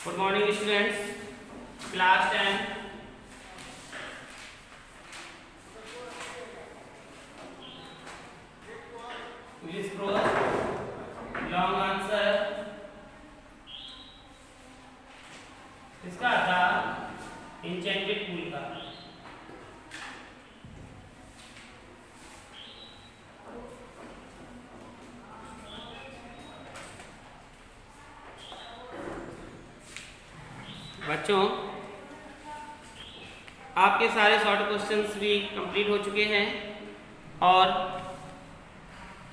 Good morning students, class 10. English prose, long answer. किसका था? Enchanted Pool का. बच्चों, आपके सारे शॉर्ट क्वेश्चंस भी कंप्लीट हो चुके हैं और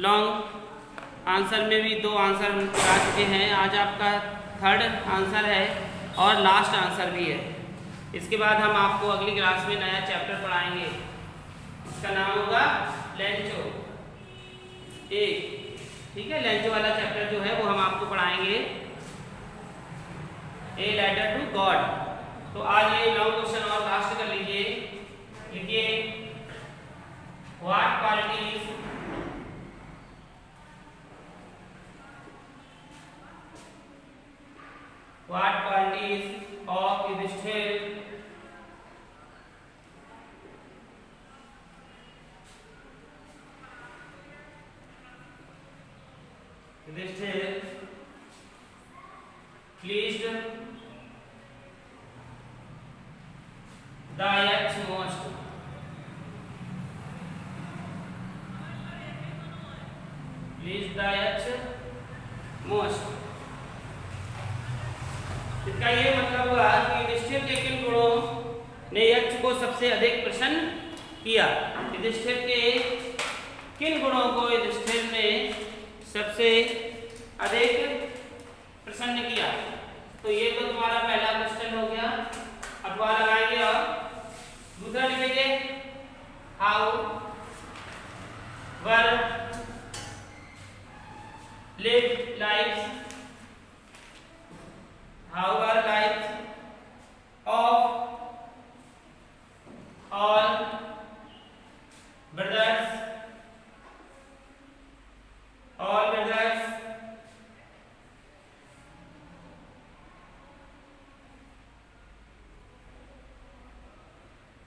लॉन्ग आंसर में भी 2 आंसर हम करा चुके हैं। आज आपका 3rd आंसर है और लास्ट आंसर भी है। इसके बाद हम आपको अगली क्लास में नया चैप्टर पढ़ाएंगे। इसका नाम होगा लेंचो 1। ठीक है, लेंचो वाला चैप्टर जो है वो हम आपको पढ़ाएंगे। A letter to God. तो आज ये लॉन्ग क्वेश्चन और लास्ट कर लीजिए। लिखिए what qualities of Yudhishthira pleased the Yaks most. Pleased the Yaks most. इसका ये मतलब हुआ कि युधिष्ठिर के किन गुणों ने यक्ष को सबसे अधिक प्रसन्न किया। युधिष्ठिर के किन गुणों को युधिष्ठिर ने सबसे अधिक प्रसन्न किया। तो ये तो तुम्हारा पहला क्वेश्चन हो गया। अथवा लगाएंगे और दूसरा लिखेंगे how were live life of all brothers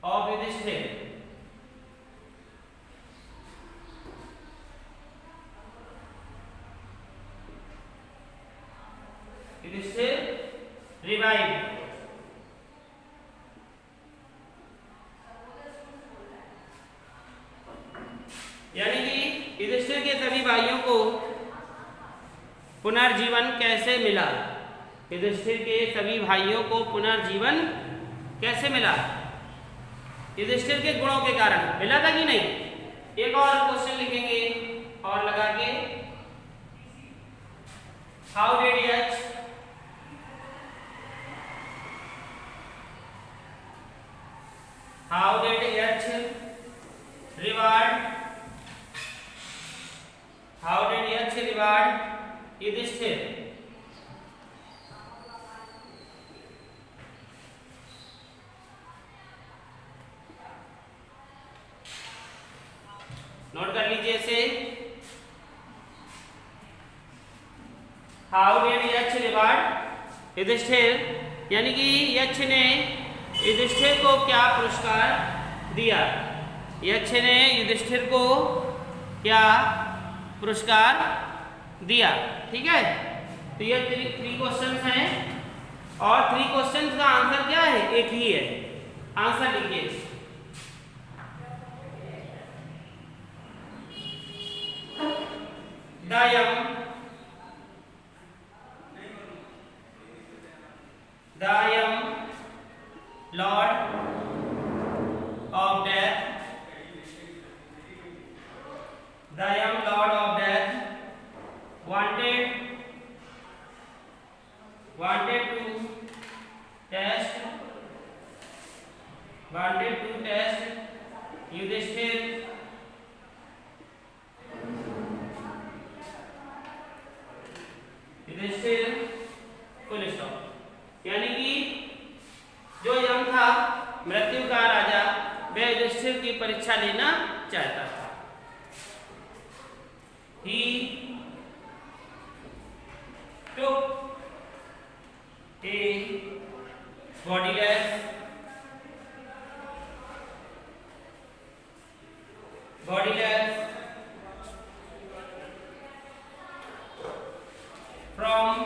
of Yudhishthir. Yudhishthir revived. यानी कि युधिष्ठिर के सभी भाइयों को पुनर्जीवन कैसे मिला। युधिष्ठिर के सभी भाइयों को पुनर्जीवन कैसे मिला? युधिष्ठिर के गुणों के कारण मिला था कि नहीं। एक और क्वेश्चन लिखेंगे और लगा के हाउ डिड यक्ष रिवार्ड युधिष्ठिर। नोट कर लीजिए इसे। हाउ डिड यक्ष रिवार्ड युधिष्ठिर, यानी कि यक्ष ने युधिष्ठिर को क्या पुरस्कार दिया। यक्ष ने युधिष्ठिर को क्या पुरस्कार दिया। ठीक है, तो ये 3 क्वेश्चंस हैं और 3 क्वेश्चंस का आंसर क्या है? एक ही है। आंसर लिखिए the young lord of death, wanted to test Yudhishthira full stop. यानी कि जो यम था मृत्यु का राजा, वह युधिष्ठिर की परीक्षा लेना चाहता था। He took a bodiless, bodiless, from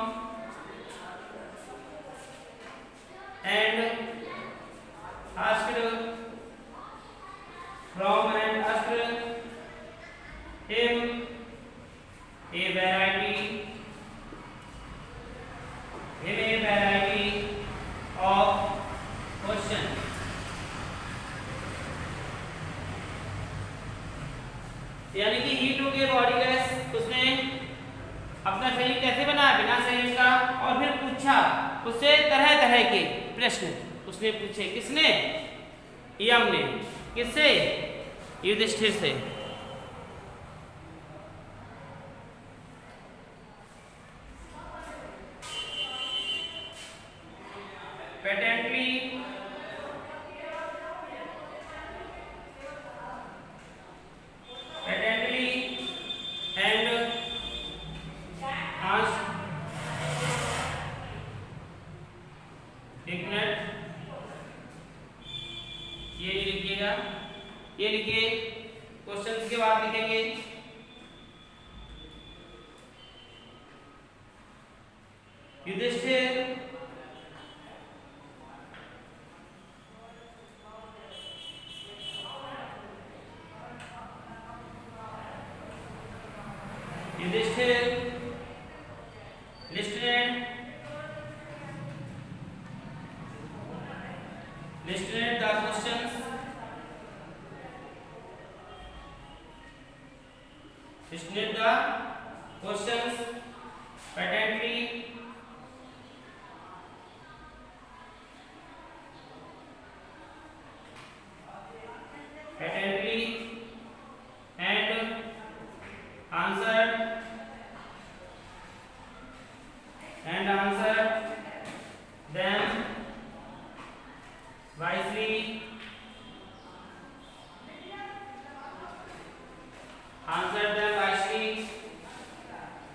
and asked, from and asked him a variety of questions. यानी कि ही टू के बॉडीलेस, उसने अपना शरीर कैसे बनाया, बिना शरीर का, और फिर पूछा उससे तरह तरह के प्रश्न उसने पूछे। किसने? यम ने। किससे? युधिष्ठिर से। Patently and asked ignorant, ये नहीं लिखिएगा, ये लिखिए, क्वेश्चंस के बाद लिखेंगे Yudhishthir listed the questions, patently and answered them wisely,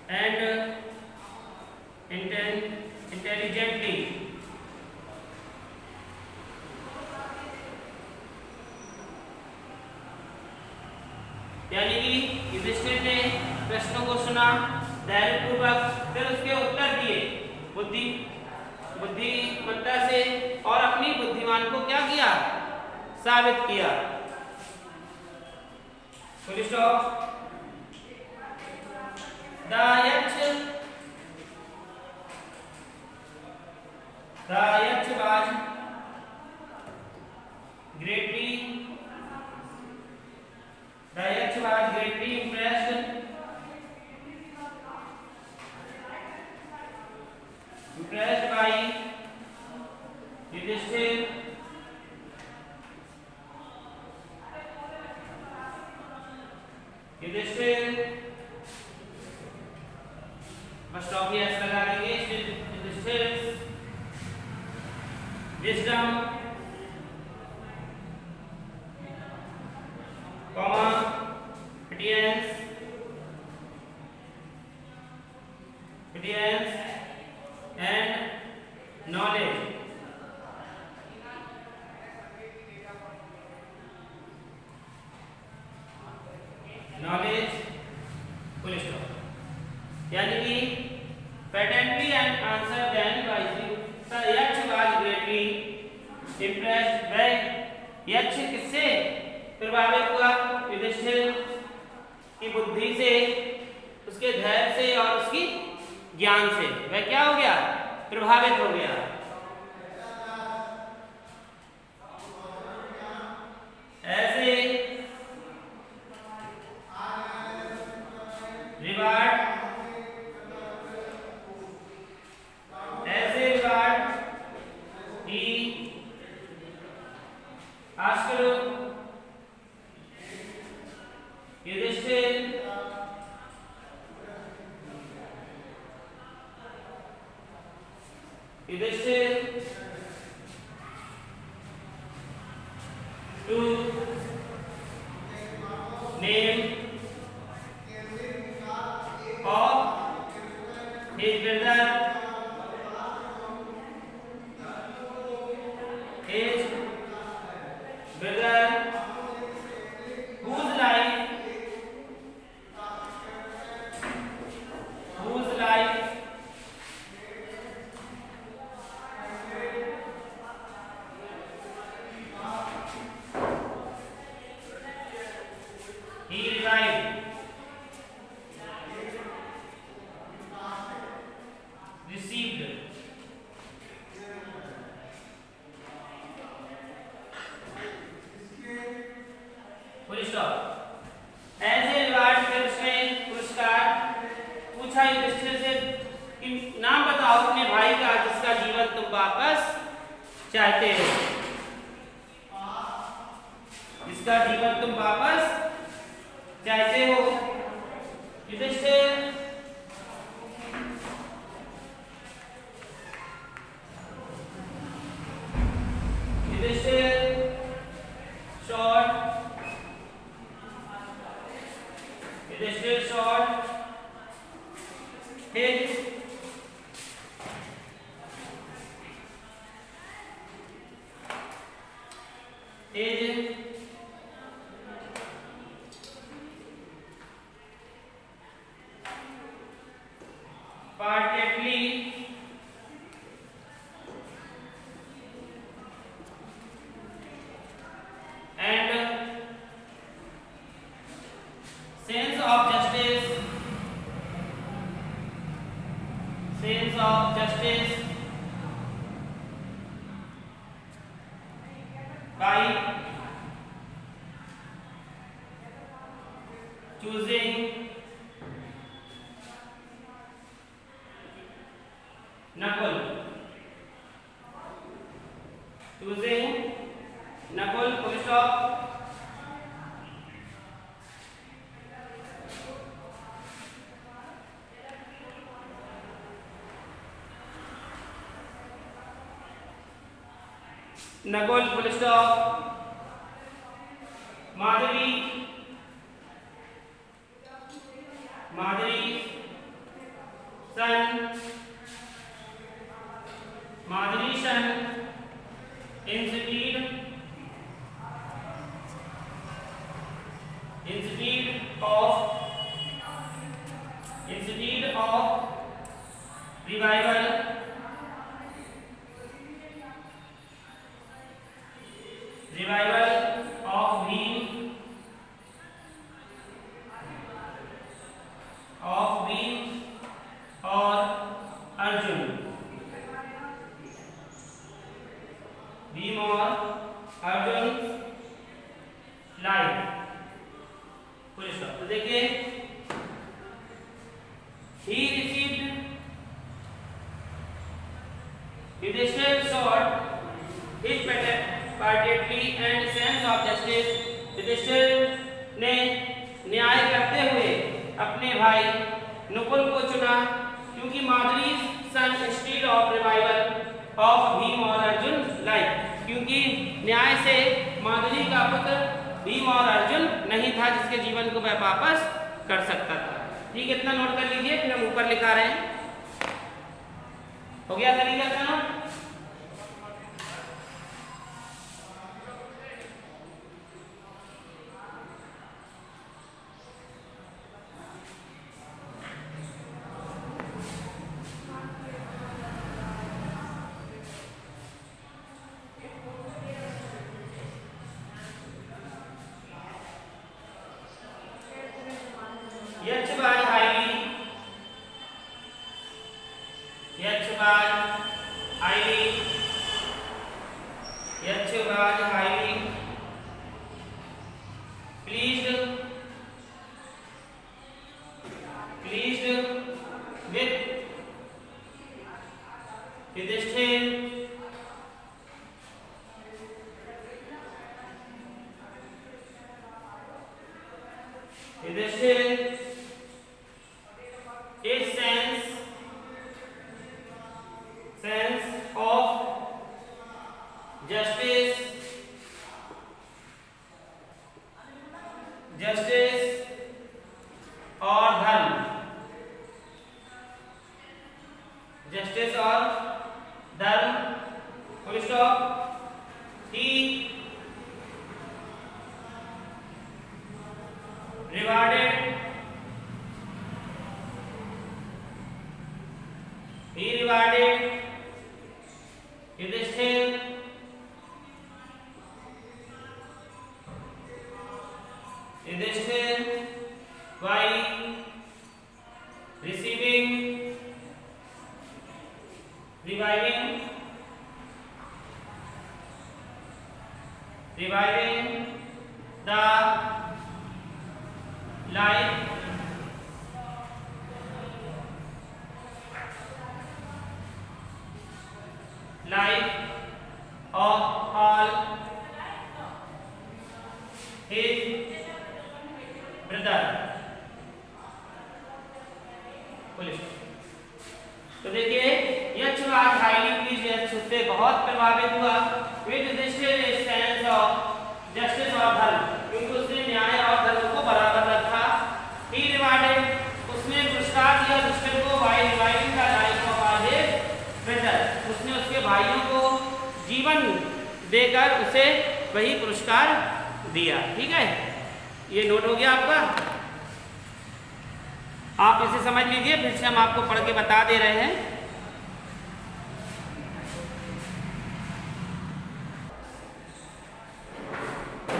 and intelligently. यानी कि युधिष्ठिर ने प्रश्नों को सुना धैर्यपूर्वक, फिर उसके उत्तर दिए बुद्धिमत्ता से, और अपनी बुद्धिमान को क्या किया? साबित किया। Full stop. The Yach was greatly impressed by Yudhishthir बस स्टॉप ही ऐसा लगा देंगे। Yudhishthir's wisdom, obedience and knowledge. Full stop। यानी कि patently and answer them wisely। Sir, Yach was greatly impressed by यक्ष किससे प्रभावित हुआ? युधिष्ठिर की बुद्धि से, उसके धैर्य से और उसकी ज्ञान से। वह क्या हो गया? प्रभावित हो गया। ऐसे reward he asked Yudhishthir to name of his brother चाहते हो, जिसका जीवन तुम वापस चाहते हो। Yudhishthira short, Yudhishthira short his partly and sense of justice by choosing Nakul, full stop. Nakul, full stop. Madhuri, son, instead of revival of Bhim or Arjun. Bhim or Arjun's life. Full stop. तो देखिए, he received Yudhishthir sought his partiality and sense of justice. Yudhishthir ने न्याय करते हुए अपने भाई नकुल को चुना, क्योंकि Madri son instead of revival of Bhim और अर्जुन लाइफ, क्योंकि न्याय से माधुरी का पुत्र भीम और अर्जुन नहीं था जिसके जीवन को वह वापस कर सकता था। ठीक है, इतना नोट कर लीजिए, फिर हम ऊपर लिखा रहे हैं। हो गया तरीका का नोट? जस्टिस और dharma, full stop. He rewarded Yudhishthira by reviving the life of all his brother. तो देखिए यक्ष was highly pleased, यक्ष उससे बहुत प्रभावित हुआ with Yudhishthir's sense of justice और धर्म, क्योंकि उसने न्याय और धर्म को बराबर रखा. He rewarded, उसने पुरस्कार दिया युधिष्ठिर को by reviving the life of all his brother. उसने उसके भाइयों को जीवन देकर उसे वही पुरस्कार दिया. ठीक है, ये नोट हो गया आपका. आप इसे समझ लीजिए, फिर से हम आपको पढ़ के बता दे रहे हैं.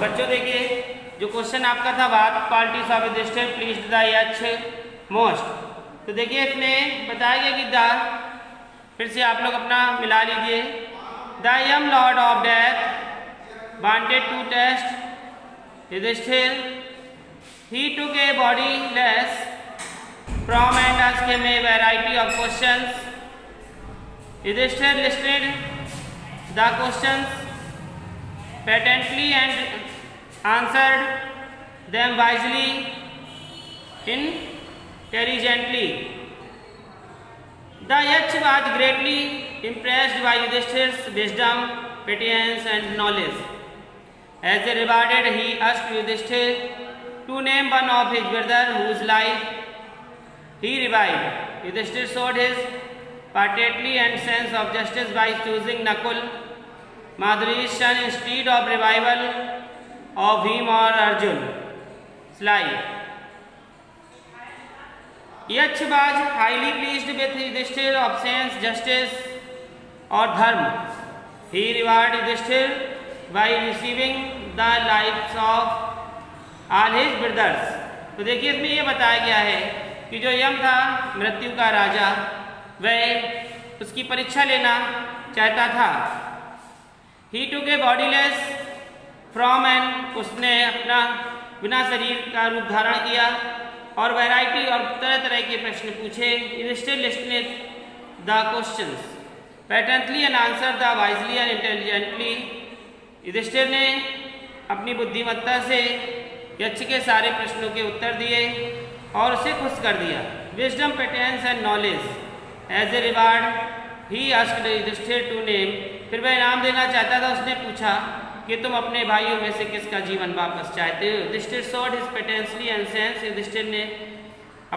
बच्चों देखिए, जो क्वेश्चन आपका था what qualities of Yudhishthira pleased the Yaksha most, तो देखिए इसमें बताया गया कि द, फिर से आप लोग अपना मिला लीजिए. The Yama lord of death wanted to test Yudhishthira. He took a bodiless from and asked him a variety of questions. Yudhishthir listed the questions patently and answered them wisely, intelligently. The Yaksh was greatly impressed by Yudhishthir's wisdom, patience and knowledge. As a reward, he asked Yudhishthir to name one of his brothers whose life he revived. Yudhishthir showed his piety and sense of justice by choosing Nakul, Madhuri's son, instead of revival of Bhim or Arjun. Slide. Yaksh was highly pleased with Yudhishthir's of sense, justice or dharma. He rewarded Yudhishthir by receiving the lives of all his brothers. तो देखिए इसमें ये बताया गया है कि जो यम था मृत्यु का राजा, वह उसकी परीक्षा लेना चाहता था. ही took a bodiless from and, उसने अपना बिना शरीर का रूप धारण किया और वैरायटी और तरह तरह के प्रश्न पूछे. Yudhishthir listened the questions patiently and answer the wisely and intelligently. Yudhishthir ने अपनी बुद्धिमत्ता से यक्ष के सारे प्रश्नों के उत्तर दिए और उसे खुश कर दिया. Wisdom, patience and knowledge. As a reward he asked Yudhishthir to name, फिर वह इनाम देना चाहता था. उसने पूछा कि तुम अपने भाइयों में से किसका जीवन वापस चाहते हो. Yudhishthir sought his patiently and sense. Yudhishthir ने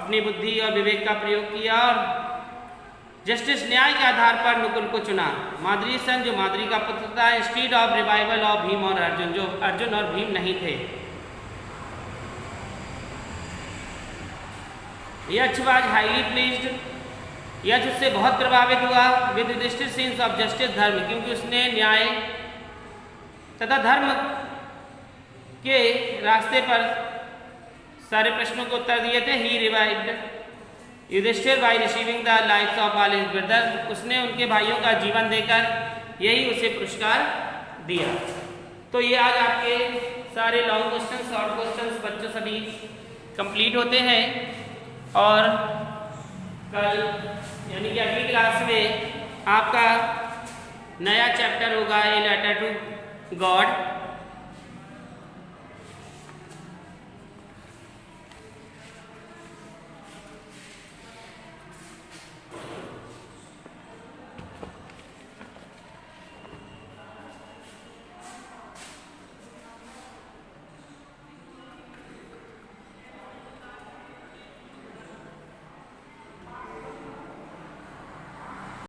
अपनी बुद्धि और विवेक का प्रयोग किया और जस्टिस न्याय के आधार पर नकुल को चुना. माद्री सन, जो माद्री का पुत्र था, instead of revival of Bhim और अर्जुन, जो अर्जुन और भीम नहीं थे. यक्ष वाज हाईली प्लीज्ड, यक्ष उससे बहुत प्रभावित हुआ with Yudhishthira sense of justice, dharma, क्योंकि उसने न्याय तथा धर्म के रास्ते पर सारे प्रश्नों को उत्तर दिए थे. He revived Yudhishthir by receiving the lives of all his brother, उसने उनके भाइयों का जीवन देकर यही उसे पुरस्कार दिया. तो ये आज आपके सारे लॉन्ग क्वेश्चन, शॉर्ट क्वेश्चन बच्चों सभी कंप्लीट होते हैं. और कल यानी कि अगली क्लास में आपका नया चैप्टर होगा ए लेटर टू गॉड.